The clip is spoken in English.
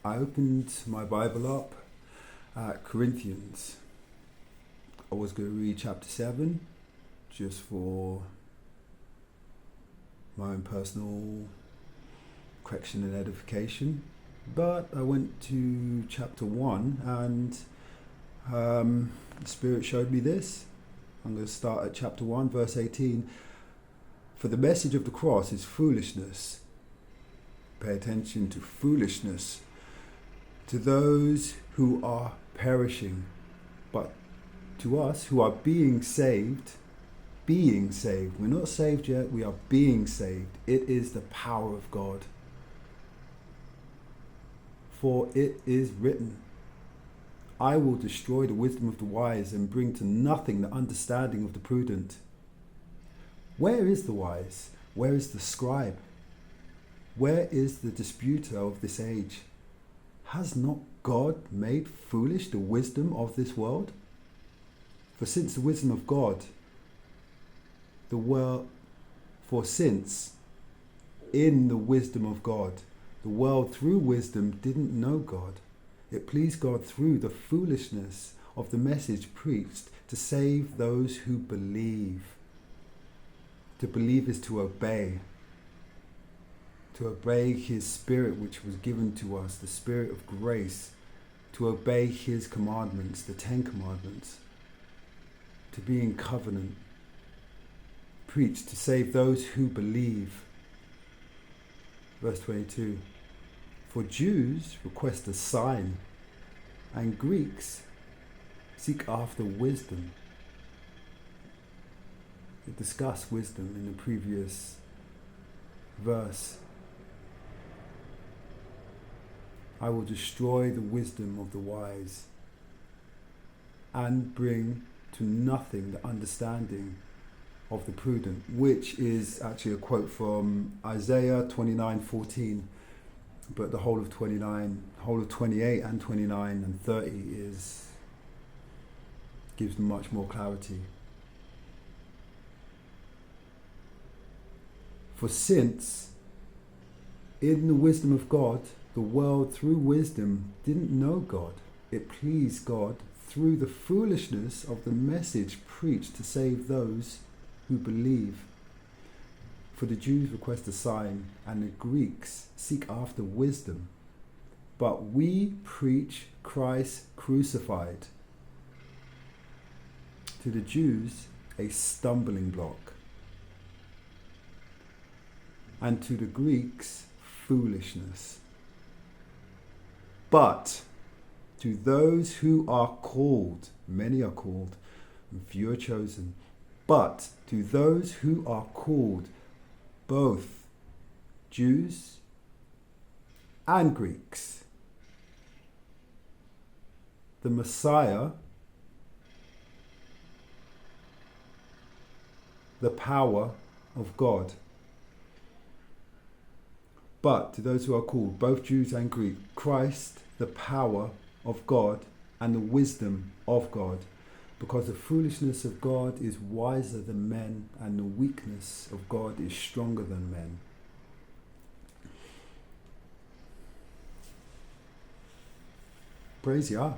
I opened my Bible up at Corinthians. I was going to read chapter 7 just for my own personal correction and edification. But I went to chapter 1 and the Spirit showed me this. I'm going to start at chapter 1, verse 18. For the message of the cross is foolishness. Pay attention to foolishness to those who are perishing, but to us who are being saved. We're not saved yet, we are being saved. It is the power of God. For it is written, I will destroy the wisdom of the wise and bring to nothing the understanding of the prudent. Where is the wise? Where is the scribe? Where is the disputer of this age? Has not God made foolish the wisdom of this world? For since the wisdom of God, since in the wisdom of God, the world through wisdom didn't know God, it pleased God through the foolishness of the message preached to save those who believe. To believe is to obey. To obey His Spirit which was given to us, the Spirit of grace. To obey His commandments, the 10 commandments. To be in covenant. Preach to save those who believe. Verse 22. For Jews request a sign, and Greeks seek after wisdom. We discussed wisdom in the previous verse. I will destroy the wisdom of the wise and bring to nothing the understanding of the prudent, which is actually a quote from Isaiah 29:14. But the whole of 28 and 29 and 30 gives much more clarity. For since in the wisdom of God, the world through wisdom didn't know God, it pleased God through the foolishness of the message preached to save those who believe. For the Jews request a sign, and the Greeks seek after wisdom. But we preach Christ crucified. To the Jews, a stumbling block. And to the Greeks, foolishness. But to those who are called, many are called, and few are chosen. But to those who are called, both Jews and Greeks, the Messiah, the power of God. But to those who are called, both Jews and Greek, Christ, the power of God and the wisdom of God. Because the foolishness of God is wiser than men, and the weakness of God is stronger than men. Praise Yah.